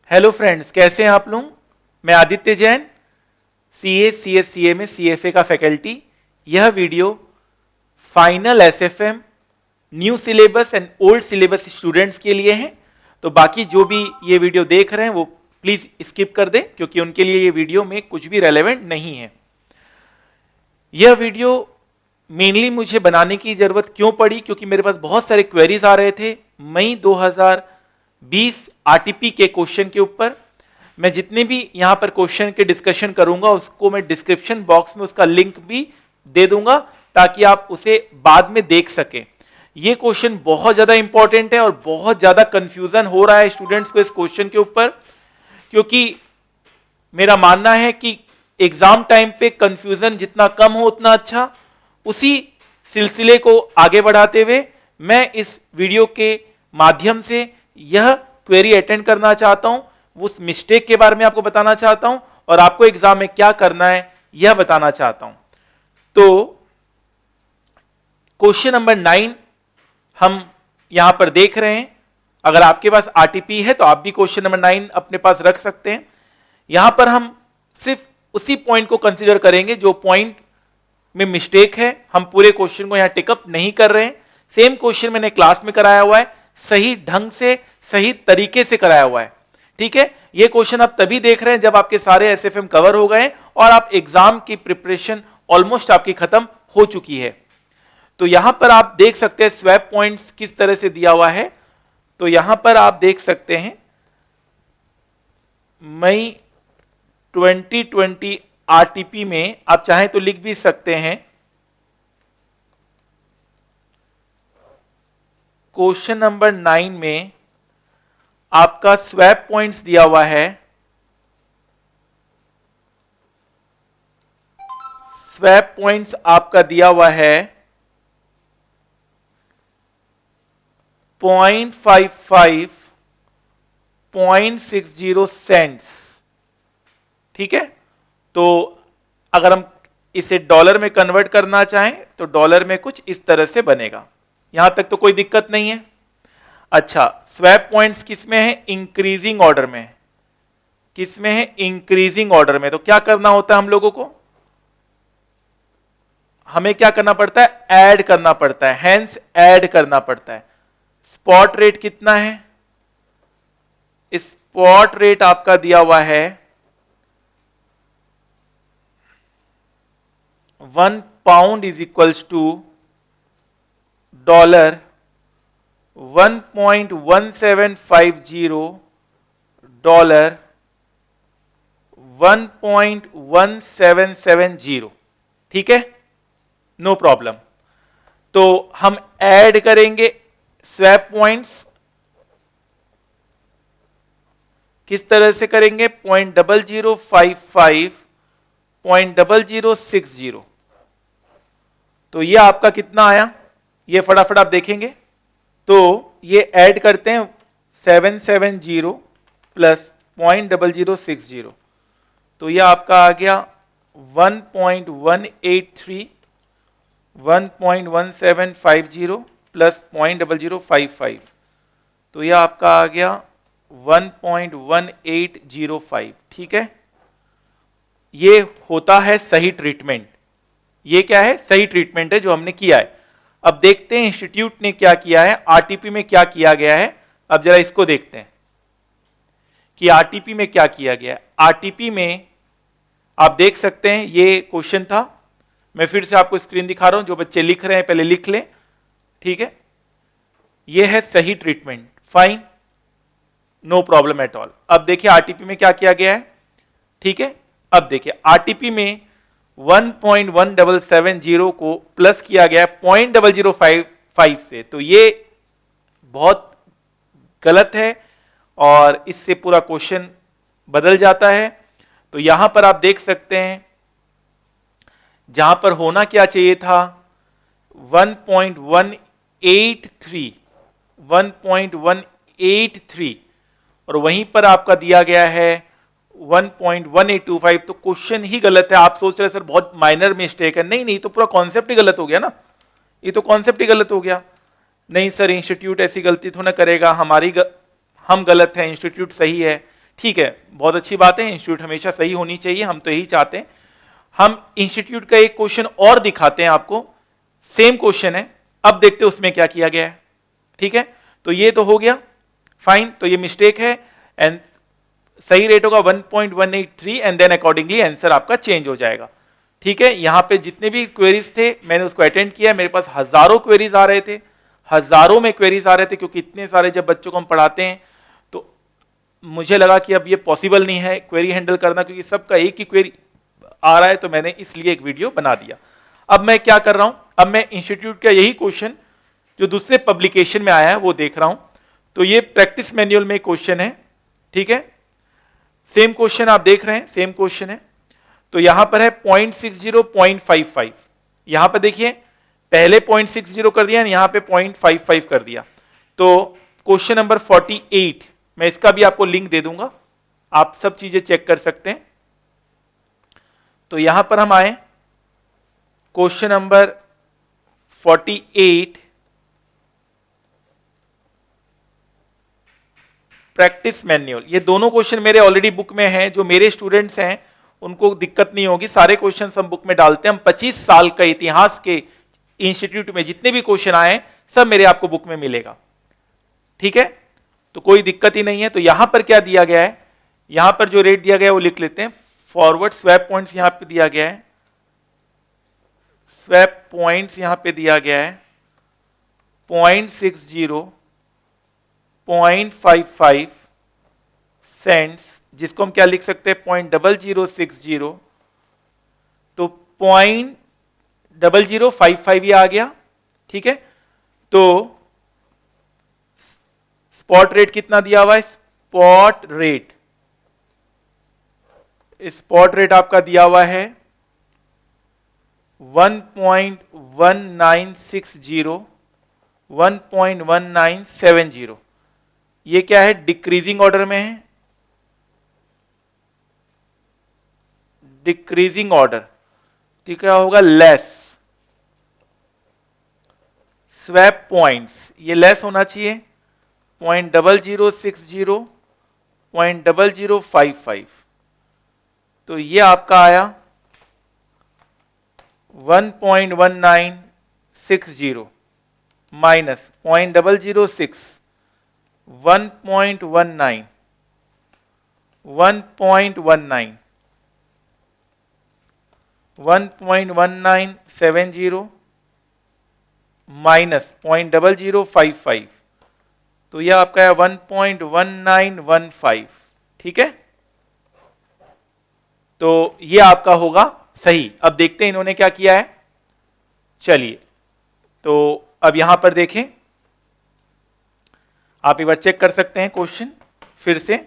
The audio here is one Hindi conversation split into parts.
हेलो फ्रेंड्स, कैसे हैं आप लोग। मैं आदित्य जैन, सीए सीएससीए में सीएफए का फैकल्टी। यह video final SFM, new syllabus and old syllabus students के लिए है। तो बाकी जो भी ये वीडियो देख रहे हैं वो प्लीज स्किप कर दें, क्योंकि उनके लिए ये वीडियो में कुछ भी रेलेवेंट नहीं है। यह वीडियो मेनली मुझे बनाने की जरूरत क्यों पड़ी, क्योंकि मेरे पास बहुत सारे क्वेरीज आ रहे थे मई 2020 आरटीपी के क्वेश्चन के ऊपर। मैं जितने भी यहां पर क्वेश्चन के डिस्कशन करूंगा उसको मैं डिस्क्रिप्शन बॉक्स में उसका लिंक भी दे दूंगा, ताकि आप उसे बाद में देख सकें। ये क्वेश्चन बहुत ज्यादा इंपॉर्टेंट है और बहुत ज्यादा कंफ्यूजन हो रहा है स्टूडेंट्स को इस क्वेश्चन के ऊपर, क्योंकि मेरा मानना है कि एग्जाम टाइम पे कंफ्यूजन जितना कम हो उतना अच्छा। उसी सिलसिले को आगे बढ़ाते हुए मैं इस वीडियो के माध्यम से यह क्वेरी अटेंड करना चाहता हूं, उस मिस्टेक के बारे में आपको बताना चाहता हूं और आपको एग्जाम में क्या करना है यह बताना चाहता हूं। तो क्वेश्चन नंबर 9 हम यहां पर देख रहे हैं। अगर आपके पास आरटीपी है तो आप भी क्वेश्चन नंबर 9 अपने पास रख सकते हैं। यहां पर हम सिर्फ उसी पॉइंट को कंसीडर करेंगे जो पॉइंट में मिस्टेक है। हम पूरे क्वेश्चन को यहां टिकअप नहीं कर रहे हैं। सेम क्वेश्चन मैंने क्लास में कराया हुआ है, सही ढंग से सही तरीके से कराया हुआ है। ठीक है, ये क्वेश्चन आप तभी देख रहे हैं जब आपके सारे एसएफएम कवर हो गए और आप एग्जाम की प्रिपरेशन ऑलमोस्ट आपकी खत्म हो चुकी है। तो यहां पर आप देख सकते हैं स्वैप पॉइंट्स किस तरह से दिया हुआ है। तो यहां पर आप देख सकते हैं मई 2020 आरटीपी में आप चाहें तो लिख भी सकते हैं क्वेश्चन नंबर 9 में आपका स्वैप पॉइंट्स दिया हुआ है। स्वैप पॉइंट्स आपका दिया हुआ है 0.55, 0.60 सेंट्स। ठीक है, तो अगर हम इसे डॉलर में कन्वर्ट करना चाहें तो डॉलर में कुछ इस तरह से बनेगा। यहां तक तो कोई दिक्कत नहीं है। अच्छा, स्वैप पॉइंट्स किस में है? इंक्रीजिंग ऑर्डर में। किस में है? इंक्रीजिंग ऑर्डर में। तो क्या करना होता है हम लोगों को? हमें क्या करना पड़ता है? ऐड करना पड़ता है, हेंस ऐड करना पड़ता है। स्पॉट रेट कितना है? स्पॉट रेट आपका दिया हुआ है 1 pound is equals to dollar 1.1750, dollar 1.1770। ठीक है, नो प्रॉब्लम। तो हम ऐड करेंगे स्वैप पॉइंट्स। किस तरह से करेंगे? 0.0055, 0.0060। तो ये आपका कितना आया, ये फटाफट आप देखेंगे। तो ये ऐड करते हैं 770 प्लस 0.0060, तो ये आपका आ गया 1.183, 1.1750 प्लस 0.0055, तो ये आपका आ गया 1.1805। ठीक है, ये होता है सही ट्रीटमेंट। ये क्या है? सही ट्रीटमेंट है जो हमने किया है। अब देखते हैं इंस्टीट्यूट ने क्या किया है, आरटीपी में क्या किया गया है। अब जरा इसको देखते हैं कि आरटीपी में क्या किया गया है। आरटीपी में आप देख सकते हैं ये क्वेश्चन था। मैं फिर से आपको स्क्रीन दिखा रहा हूं, जो बच्चे लिख रहे हैं पहले लिख लें। ठीक है, ये है सही treatment, fine, no problem at all. अब देखिए आरटीपी में क्या किया गया है। ठीक है, अब देखिए आरटीपी में 1.1770 को प्लस किया गया 0.0055 से, तो ये बहुत गलत है और इससे पूरा क्वेश्चन बदल जाता है। तो यहां पर आप देख सकते हैं जहां पर होना क्या चाहिए था 1.183, 1.183, और वहीं पर आपका दिया गया है 1.1825। तो क्वेश्चन ही गलत है। आप सोच रहे सर बहुत माइनर मिस्टेक है। नहीं, तो पूरा कॉन्सेप्ट ही गलत हो गया ना, ये तो कॉन्सेप्ट ही गलत हो गया। नहीं सर, इंस्टीट्यूट ऐसी गलती तो ना करेगा, हम गलत हैं, इंस्टीट्यूट सही है। ठीक है, बहुत अच्छी बात है, इंस्टीट्यूट हमेशा सही होनी चाहिए, हम तो यही चाहते हैं। हम इंस्टीट्यूट का एक क्वेश्चन और दिखाते हैं आपको, सेम क्वेश्चन है, अब देखते हैं उसमें क्या किया गया है। ठीक है, तो ये तो हो गया, फाइन, तो ये मिस्टेक है एंड सही रेट होगा 1.183 एंड देन अकॉर्डिंगली आंसर आपका चेंज हो जाएगा। ठीक है, यहां पे जितने भी क्वेरीज थे मैंने उसको अटेंड किया, मेरे पास हजारों क्वेरीज आ रहे थे, हजारों में क्वेरीज आ रहे थे, क्योंकि इतने सारे जब बच्चों को हम पढ़ाते हैं तो मुझे लगा कि अब ये पॉसिबल नहीं है क्वेरी हैंडल करना, क्योंकि सबका एक ही क्वेरी आ रहा है, तो मैंने इसलिए एक वीडियो बना दिया। अब मैं क्या कर रहा हूं, अब मैं इंस्टीट्यूट का यही क्वेश्चन जो दूसरे पब्लिकेशन में आया है वो देख रहा हूं। तो ये प्रैक्टिस मैनुअल में क्वेश्चन है, ठीक है, सेम क्वेश्चन आप देख रहे हैं, सेम क्वेश्चन है। तो यहां पर है 0.60 0.55, यहां पर देखिए पहले 0.60 कर दिया, यहां पे 0.55 कर दिया। तो क्वेश्चन नंबर 48, मैं इसका भी आपको लिंक दे दूंगा, आप सब चीजें चेक कर सकते हैं। तो यहां पर हम आए, क्वेश्चन नंबर 48 प्रैक्टिस मैन्युअल, ये दोनों क्वेश्चन मेरे ऑलरेडी बुक में हैं, जो मेरे स्टूडेंट्स हैं उनको दिक्कत नहीं होगी, सारे क्वेश्चन हम बुक में डालते हैं। हम 25 साल का इतिहास के इंस्टीट्यूट में जितने भी क्वेश्चन आए सब मेरे आपको बुक में मिलेगा। ठीक है, तो कोई दिक्कत ही नहीं है। तो यहां पर क्या दिया गया है, यहां पर जो रेट दिया गया है वो लिख लेते हैं। फॉरवर्ड स्वैप पॉइंट्स यहां पे दिया गया है, स्वैप पॉइंट्स यहां पे दिया गया है 0.60 0.55 सेंट्स, जिसको हम क्या लिख सकते हैं 0.0060, तो 0.0055 ये आ गया। ठीक है, तो स्पॉट रेट कितना दिया हुआ है, स्पॉट रेट आपका दिया हुआ है 1.1960 1.1970, ये क्या है डिक्रीजिंग ऑर्डर में है, डिक्रीजिंग ऑर्डर, तो क्या होगा लेस, स्वैप पॉइंट्स ये लेस होना चाहिए 0.0060 0.0055, तो ये आपका आया 1.1960 माइनस 0.006 1.19 1.19 1.1970 माइनस 0.0055, तो यह आपका है 1.1915। ठीक है, तो यह आपका होगा सही। अब देखते हैं इन्होंने क्या किया है, चलिए तो अब यहां पर देखें, आप एक बार चेक कर सकते हैं क्वेश्चन फिर से।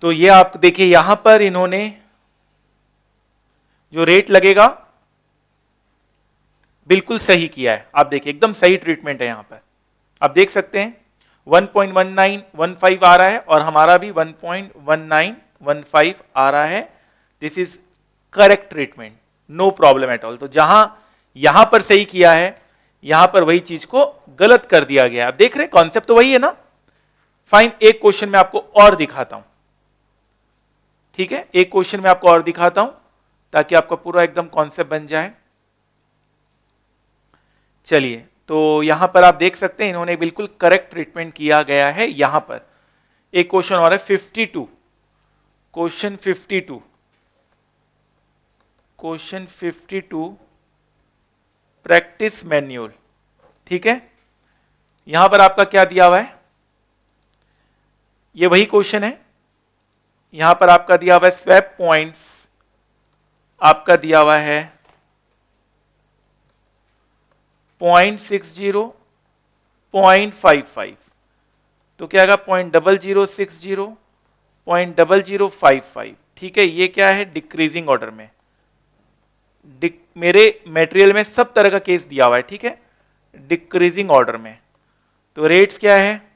तो ये आप देखिए यहां पर इन्होंने जो रेट लगेगा बिल्कुल सही किया है, आप देखिए एकदम सही ट्रीटमेंट है यहां पर, आप देख सकते हैं 1.1915 आ रहा है और हमारा भी 1.1915 आ रहा है। This is correct treatment, no problem at all. तो जहां यहां पर सही किया है यहां पर वही चीज को गलत कर दिया गया। आप देख रहे हैं कॉन्सेप्ट तो वही है ना। फाइन, एक क्वेश्चन में आपको और दिखाता हूं, ठीक है, एक क्वेश्चन में आपको और दिखाता हूं ताकि आपका पूरा एकदम कॉन्सेप्ट बन जाए। चलिए, तो यहां पर आप देख सकते हैं इन्होंने बिल्कुल करेक्ट ट्रीटमेंट किया गया है। यहां पर एक क्वेश्चन और है 52, क्वेश्चन 52, क्वेश्चन 52 प्रैक्टिस मैन्युअल। ठीक है, यहां पर आपका क्या दिया हुआ है, ये वही क्वेश्चन है, यहां पर आपका दिया हुआ है स्वैप पॉइंट्स, आपका दिया हुआ है 0.60 0.55, तो क्या आएगा 0.0060 0.0055। ठीक है, ये क्या है डिक्रीजिंग ऑर्डर में, मेरे मटेरियल में सब तरह का केस दिया हुआ है। ठीक है, डिक्रीजिंग ऑर्डर में, तो रेट्स क्या है,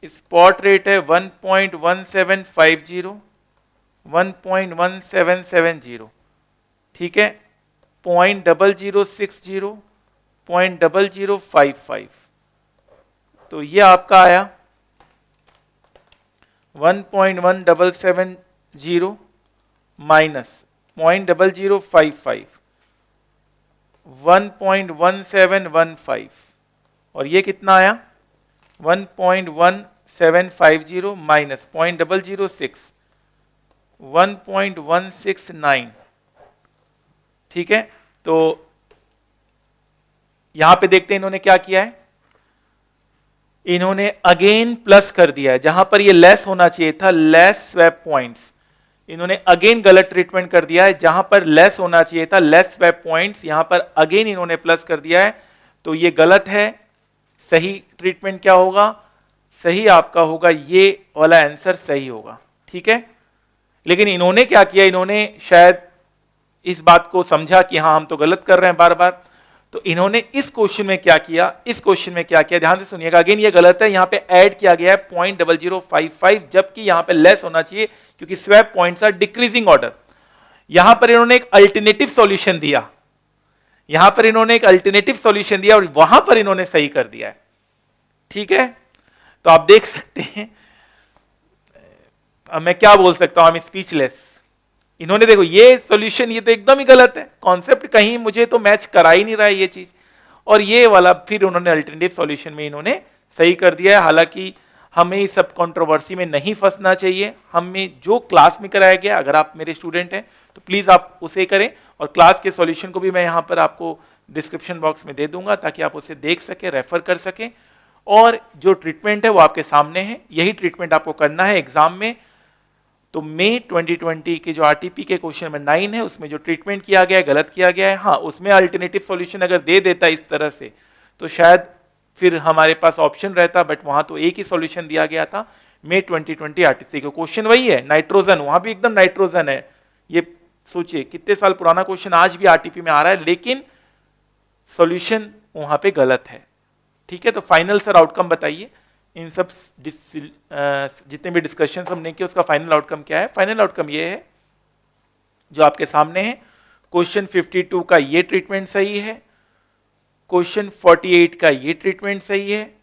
स्पॉट रेट है 1.1750 1.1770 ठीक है, 0.0060, 0.0055, तो ये आपका आया 1.1770 माइनस 0.0055, 1.1715, और ये कितना आया 1.1750 माइनस 0.006, 1.169। ठीक है, तो यहां पे देखते हैं इन्होंने क्या किया है, इन्होंने अगेन प्लस कर दिया है, जहां पर ये लेस होना चाहिए था, लेस स्वैप पॉइंट्स, इन्होंने अगेन गलत ट्रीटमेंट कर दिया है, जहां पर लेस होना चाहिए था, लेस स्वैप पॉइंट्स, यहां पर अगेन इन्होंने प्लस कर दिया है, तो ये गलत है। सही ट्रीटमेंट क्या होगा, सही आपका होगा ये वाला आंसर सही होगा। ठीक है, लेकिन इन्होंने क्या किया, इन्होंने शायद इस बात को समझा कि हाँ हम तो गलत कर रहे हैं बार बार, तो इन्होंने इस क्वेश्चन में क्या किया, इस क्वेश्चन में क्या किया, ध्यान से सुनिएगा, अगेन ये गलत है, यहां पे ऐड किया गया है 0.0055, जबकि यहां पे लेस होना चाहिए, क्योंकि swap points are decreasing order. यहां पर इन्होंने एक अल्टरनेटिव सॉल्यूशन दिया, यहां पर इन्होंने एक अल्टरनेटिव सॉल्यूशन दिया और वहां पर इन्होंने सही कर दिया है। ठीक है, तो आप देख सकते हैं, अब मैं क्या बोल सकता हूं, आई एम स्पीचलेस। इन्होंने देखो ये सॉल्यूशन, ये तो एकदम ही गलत है, कॉन्सेप्ट कहीं मुझे तो मैच करा ही नहीं रहा है ये चीज, और ये वाला फिर उन्होंने अल्टरनेटिव सॉल्यूशन में इन्होंने सही कर दिया है। हालांकि हमें इस सब कंट्रोवर्सी में नहीं फंसना चाहिए, हमें जो क्लास में कराया गया, अगर आप मेरे स्टूडेंट हैं तो प्लीज आप उसे करें, और क्लास के सॉल्यूशन को भी मैं यहाँ पर आपको डिस्क्रिप्शन बॉक्स में दे दूंगा, ताकि आप उसे देख सके, रेफर कर सकें, और जो ट्रीटमेंट है वो आपके सामने है, यही ट्रीटमेंट आपको करना है एग्जाम में। तो मई 2020 के जो आरटीपी के क्वेश्चन नंबर 9 है, उसमें जो ट्रीटमेंट किया गया है, गलत किया गया है। हाँ, उसमें अल्टरनेटिव सॉल्यूशन अगर दे देता इस तरह से, तो शायद फिर हमारे पास ऑप्शन रहता, बट वहां तो एक ही सॉल्यूशन दिया गया था। मई 2020 आरटीपी का क्वेश्चन वही है, नाइट्रोजन, वहां भी एकदम नाइट्रोजन है। ये सोचिए कितने साल पुराना क्वेश्चन आज भी आरटीपी में आ रहा है, लेकिन सॉल्यूशन वहां पे गलत है। ठीक है, तो फाइनल सर आउटकम बताइए, इन सब जितने भी डिस्कशन हमने किए उसका फाइनल आउटकम क्या है। फाइनल आउटकम ये है जो आपके सामने है, क्वेश्चन 52 का ये ट्रीटमेंट सही है, क्वेश्चन 48 का ये ट्रीटमेंट सही है,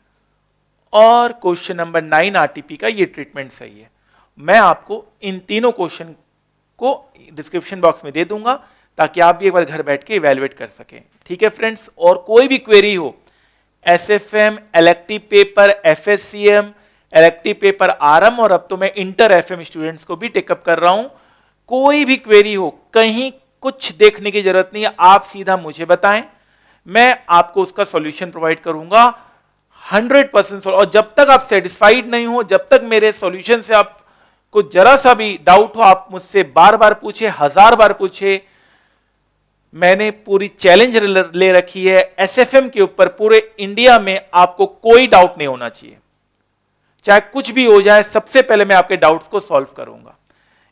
और क्वेश्चन नंबर 9 आरटीपी का ये ट्रीटमेंट सही है। मैं आपको इन तीनों क्वेश्चन को डिस्क्रिप्शन बॉक्स में दे दूंगा, ताकि आप भी एक बार घर बैठ के इवैल्यूएट कर सकें। ठीक है फ्रेंड्स, और कोई भी क्वेरी हो, SFM, elective paper, FSCM, elective paper RM, और अब तो मैं इंटर एफएम स्टूडेंट्स को भी टेकअप कर रहा हूं, कोई भी क्वेरी हो, कहीं कुछ देखने की जरूरत नहीं है, आप सीधा मुझे बताएं, मैं आपको उसका सॉल्यूशन प्रोवाइड करूंगा 100%। और जब तक आप सेटिस्फाइड नहीं हो, जब तक मेरे सॉल्यूशन से आपको जरा सा भी डाउट हो, आप मुझसे बार बार पूछे, 1000 बार पूछे। मैंने पूरी चैलेंज ले रखी है एसएफएम के ऊपर, पूरे इंडिया में आपको कोई डाउट नहीं होना चाहिए, चाहे कुछ भी हो जाए, सबसे पहले मैं आपके डाउट्स को सॉल्व करूंगा,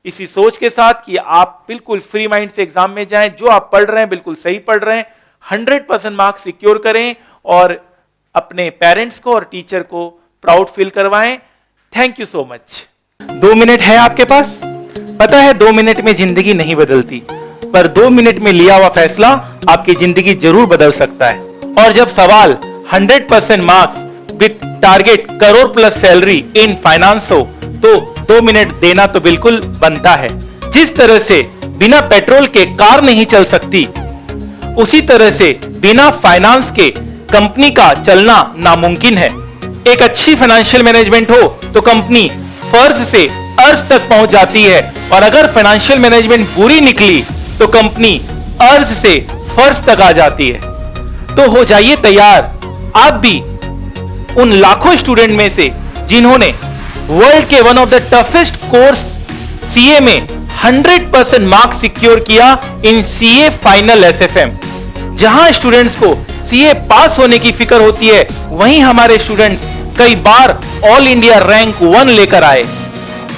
इसी सोच के साथ कि आप बिल्कुल फ्री माइंड से एग्जाम में जाएं, जो आप पढ़ रहे हैं बिल्कुल सही पढ़ रहे हैं, 100% मार्क्स सिक्योर करें, और अपने पेरेंट्स को और टीचर को प्राउड फील करवाएं। Thank you so much. 2 minute है आपके पास, पता है 2 मिनट में जिंदगी नहीं बदलती, पर 2 मिनट में लिया हुआ फैसला आपकी जिंदगी जरूर बदल सकता है। और जब सवाल 100% marks with target crore plus salary in finance हो, तो 2 मिनट देना तो बिल्कुल बनता है। जिस तरह से बिना पेट्रोल के कार नहीं चल सकती, उसी तरह से बिना फाइनेंस के कंपनी का चलना नामुमकिन है। एक अच्छी फाइनेंशियल मैनेजमेंट हो तो कंपनी फर्ज से अर्ज तक पहुंच जाती है, और अगर फाइनेंशियल मैनेजमेंट बुरी निकली तो कंपनी अर्ज से फर्ज तक आ जाती है। तो हो जाइए तैयार आप भी उन लाखों स्टूडेंट में से जिन्होंने वर्ल्ड के one of the toughest course CA में 100% मार्क्स सिक्योर किया इन सीए फाइनल एसएफएम। जहां स्टूडेंट्स को सीए पास होने की फिक्र होती है, वहीं हमारे स्टूडेंट्स कई बार ऑल इंडिया रैंक 1 लेकर आए।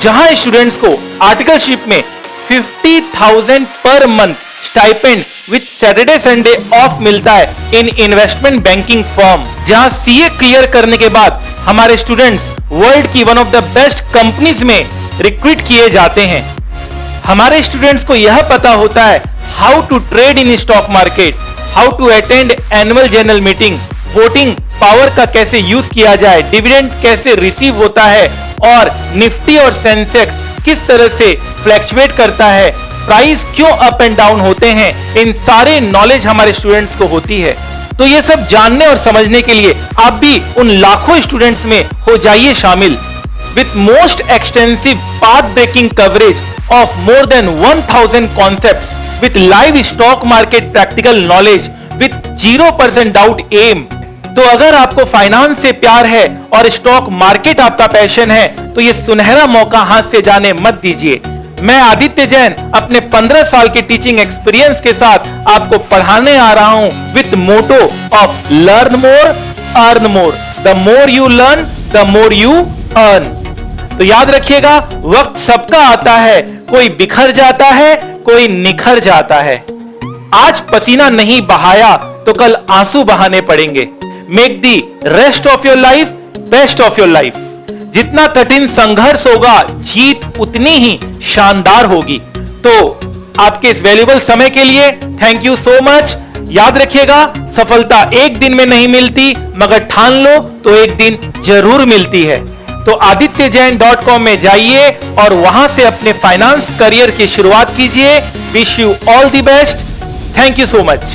जहां स्टूडेंट्स को आर्टिकलशिप में 50,000 per month stipend with Saturday Sunday off मिलता है इन इन्वेस्टमेंट बैंकिंग फर्म। जहां सीए क्लियर करने के बाद हमारे स्टूडेंट्स वर्ल्ड की one of the best companies में रिक्रूट किए जाते हैं। हमारे स्टूडेंट्स को यह पता होता है how to trade in stock market, how to attend annual general meeting, voting power का कैसे यूज किया जाए, डिविडेंड कैसे रिसीव होता है और निफ्टी और सेंसेक्स किस तरह से फ्लैक्चुएट करता है, प्राइस क्यों अप एंड डाउन होते हैं, इन सारे नॉलेज हमारे स्टूडेंट्स को होती है। तो ये सब जानने और समझने के लिए आप भी उन लाखों स्टूडेंट्स में हो जाइए शामिल। With most extensive path breaking coverage of more than 1000 concepts with live stock market practical knowledge with 0% doubt एम। तो अगर आपको फाइनेंस से प्यार है और स्टॉक मार्केट आपका पैशन है तो ये सुनहरा मौका हाथ से जाने मत दीजिए। मैं आदित्य जैन अपने 15 साल के टीचिंग एक्सपीरियंस के साथ आपको पढ़ाने आ रहा हूं with motto of learn more earn more, the more you learn the more you earn. तो याद रखिएगा, वक्त सबका आता है, कोई बिखर जाता है, कोई निखर जाता है। आज पसीना नहीं बहाया तो कल आंसू बहाने पड़ेंगे। Make the rest of your life best of your life. जितना कठिन संघर्ष होगा जीत उतनी ही शानदार होगी। तो आपके इस वैल्यूएबल समय के लिए थैंक यू सो मच। याद रखिएगा, सफलता एक दिन में नहीं मिलती, मगर ठान लो तो एक दिन जरूर मिलती है। तो adityajain.com में जाइए और वहां से अपने फाइनेंस करियर की शुरुआत कीजिए। Wish you all the best. Thank you so much.